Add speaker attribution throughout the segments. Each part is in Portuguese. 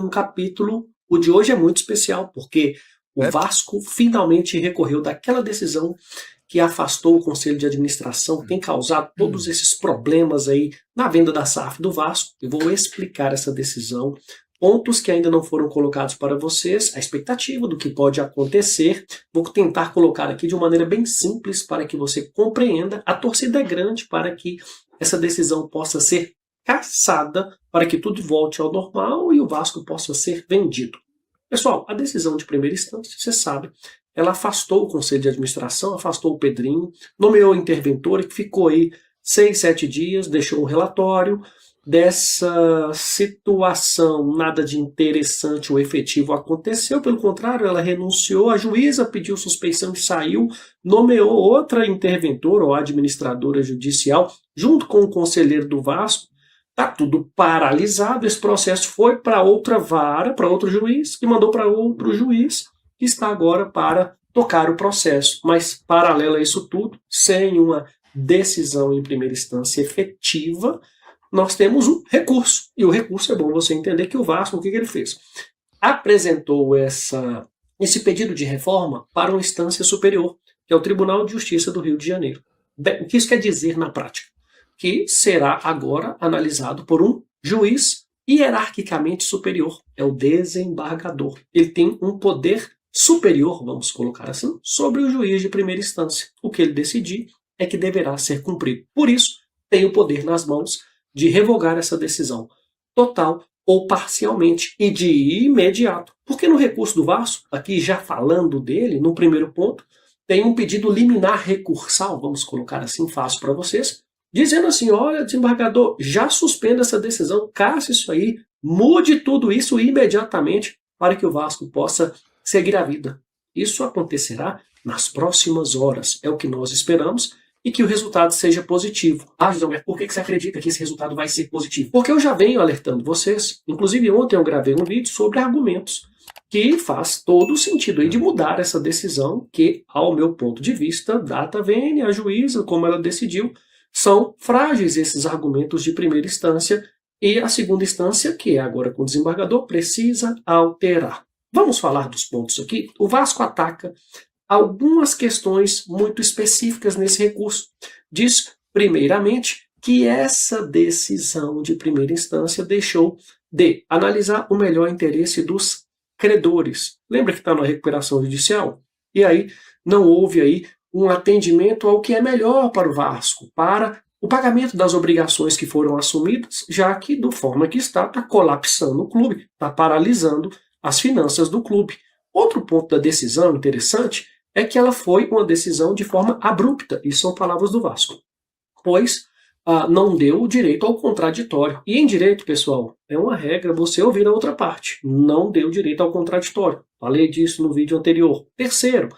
Speaker 1: um capítulo, o de hoje é muito especial, porque o Vasco finalmente recorreu daquela decisão que afastou o Conselho de Administração, tem causado todos esses problemas aí na venda da SAF do Vasco. Eu vou explicar essa decisão, pontos que ainda não foram colocados para vocês, a expectativa do que pode acontecer. Vou tentar colocar aqui de uma maneira bem simples para que você compreenda. A torcida é grande para que essa decisão possa ser cassada, para que tudo volte ao normal e o Vasco possa ser vendido. Pessoal, a decisão de primeira instância, você sabe, ela afastou o Conselho de Administração, afastou o Pedrinho, nomeou o interventor que ficou aí 6, 7 dias, deixou um relatório. Dessa situação, nada de interessante ou efetivo aconteceu, pelo contrário, ela renunciou, a juíza pediu suspeição e saiu, nomeou outra interventora ou administradora judicial, junto com o conselheiro do Vasco. Está tudo paralisado, esse processo foi para outra vara, para outro juiz, que mandou para outro juiz, que está agora para tocar o processo. Mas, paralelo a isso tudo, sem uma decisão em primeira instância efetiva, nós temos um recurso. E o recurso é bom você entender que o Vasco, o que ele fez? Apresentou esse pedido de reforma para uma instância superior, que é o Tribunal de Justiça do Rio de Janeiro. Bem, o que isso quer dizer na prática? Que será agora analisado por um juiz hierarquicamente superior. É o desembargador. Ele tem um poder superior, vamos colocar assim, sobre o juiz de primeira instância. O que ele decidir é que deverá ser cumprido. Por isso, tem o poder nas mãos de revogar essa decisão total ou parcialmente e de imediato. Porque no recurso do Vasco, aqui já falando dele, no primeiro ponto, tem um pedido liminar recursal, vamos colocar assim, fácil para vocês, dizendo assim, olha, desembargador, já suspenda essa decisão, casse isso aí, mude tudo isso imediatamente para que o Vasco possa seguir a vida. Isso acontecerá nas próximas horas, é o que nós esperamos, e que o resultado seja positivo. Ah, José Alberto, por que você acredita que esse resultado vai ser positivo? Porque eu já venho alertando vocês, inclusive ontem eu gravei um vídeo sobre argumentos, que faz todo o sentido aí de mudar essa decisão, que, ao meu ponto de vista, data vênia, a juíza, como ela decidiu, são frágeis esses argumentos de primeira instância, e a segunda instância, que é agora com o desembargador, precisa alterar. Vamos falar dos pontos aqui. O Vasco ataca algumas questões muito específicas nesse recurso. Diz, primeiramente, que essa decisão de primeira instância deixou de analisar o melhor interesse dos credores. Lembra que está na recuperação judicial? E aí não houve aí um atendimento ao que é melhor para o Vasco, para o pagamento das obrigações que foram assumidas, já que, da forma que está colapsando o clube, está paralisando as finanças do clube. Outro ponto da decisão interessante é que ela foi uma decisão de forma abrupta, e são palavras do Vasco, pois não deu direito ao contraditório. E em direito, pessoal, é uma regra você ouvir a outra parte. Não deu direito ao contraditório. Falei disso no vídeo anterior. Terceiro,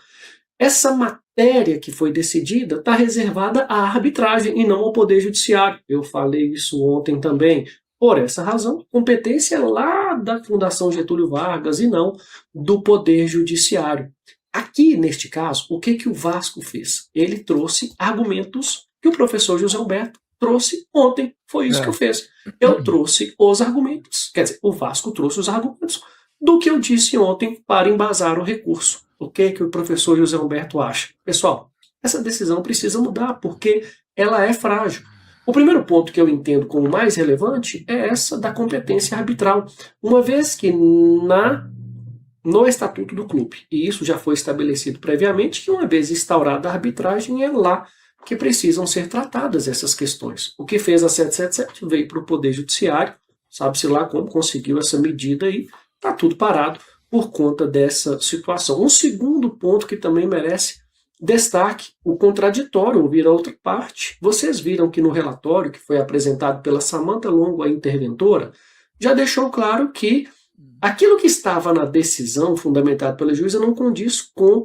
Speaker 1: essa matéria que foi decidida está reservada à arbitragem e não ao Poder Judiciário. Eu falei isso ontem também. Por essa razão, competência é lá da Fundação Getúlio Vargas e não do Poder Judiciário. Aqui, neste caso, o que o Vasco fez? Ele trouxe argumentos que o professor José Alberto trouxe ontem. Foi isso que eu fiz. Eu trouxe os argumentos. Quer dizer, o Vasco trouxe os argumentos do que eu disse ontem para embasar o recurso. O que o professor José Alberto acha? Pessoal, essa decisão precisa mudar porque ela é frágil. O primeiro ponto que eu entendo como mais relevante é essa da competência arbitral. Uma vez que no estatuto do clube, e isso já foi estabelecido previamente, que uma vez instaurada a arbitragem, é lá que precisam ser tratadas essas questões. O que fez a 777 veio para o Poder Judiciário, sabe-se lá como conseguiu essa medida e está tudo parado por conta dessa situação. Um segundo ponto que também merece destaque, o contraditório, ouvir a outra parte. Vocês viram que no relatório que foi apresentado pela Samantha Longo, a interventora, já deixou claro que aquilo que estava na decisão fundamentada pela juíza não condiz com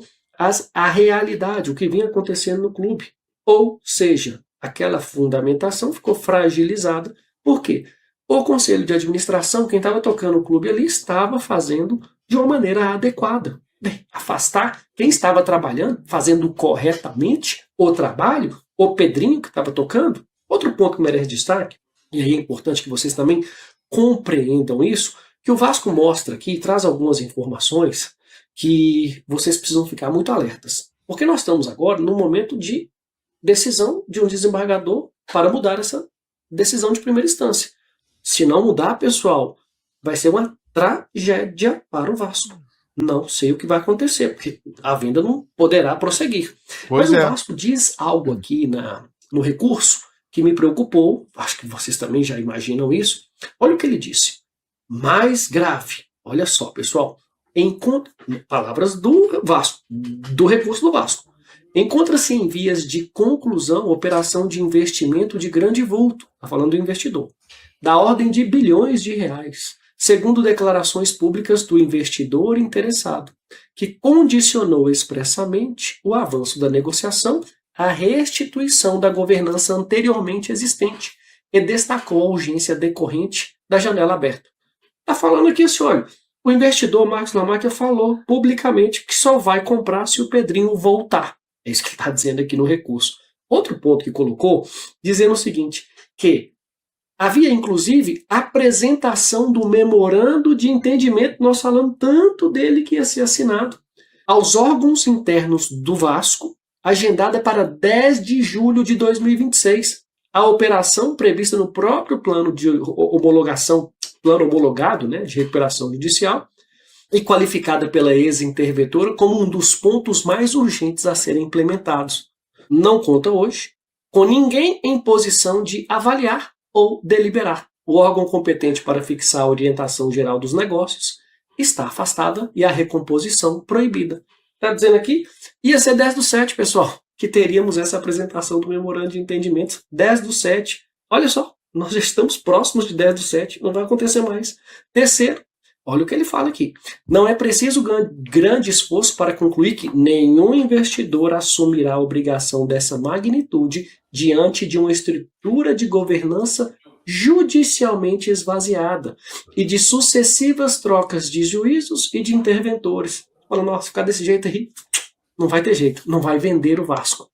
Speaker 1: a realidade, o que vinha acontecendo no clube. Ou seja, aquela fundamentação ficou fragilizada. Por quê? O Conselho de Administração, quem estava tocando o clube ali, estava fazendo de uma maneira adequada. Bem, afastar quem estava trabalhando, fazendo corretamente o trabalho, o Pedrinho que estava tocando. Outro ponto que merece destaque, e aí é importante que vocês também compreendam isso, que o Vasco mostra aqui, traz algumas informações que vocês precisam ficar muito alertas. Porque nós estamos agora no momento de decisão de um desembargador para mudar essa decisão de primeira instância. Se não mudar, pessoal, vai ser uma tragédia para o Vasco. Não sei o que vai acontecer, porque a venda não poderá prosseguir. Mas o Vasco diz algo aqui no recurso que me preocupou, acho que vocês também já imaginam isso. Olha o que ele disse. Mais grave, olha só, pessoal, palavras do Vasco, do recurso do Vasco. Encontra-se em vias de conclusão operação de investimento de grande vulto, está falando do investidor, da ordem de bilhões de reais, segundo declarações públicas do investidor interessado, que condicionou expressamente o avanço da negociação à restituição da governança anteriormente existente e destacou a urgência decorrente da janela aberta. Está falando aqui assim, olha, o investidor Marcos Lamáquia falou publicamente que só vai comprar se o Pedrinho voltar. É isso que ele está dizendo aqui no recurso. Outro ponto que colocou, dizendo o seguinte, que havia, inclusive, apresentação do memorando de entendimento, nós falamos tanto dele que ia ser assinado, aos órgãos internos do Vasco, agendada para 10 de julho de 2026. A operação prevista no próprio plano de homologação, plano homologado, né, de recuperação judicial, e qualificada pela ex-interventora como um dos pontos mais urgentes a serem implementados. Não conta hoje com ninguém em posição de avaliar ou deliberar. O órgão competente para fixar a orientação geral dos negócios está afastada e a recomposição proibida. Está dizendo aqui, ia ser 10/7, pessoal, que teríamos essa apresentação do memorando de entendimento. 10/7. Olha só, nós já estamos próximos de 10/7, não vai acontecer mais. Terceiro, olha o que ele fala aqui. Não é preciso grande esforço para concluir que nenhum investidor assumirá a obrigação dessa magnitude diante de uma estrutura de governança judicialmente esvaziada e de sucessivas trocas de juízos e de interventores. Fala, nossa, ficar desse jeito aí, não vai ter jeito, não vai vender o Vasco.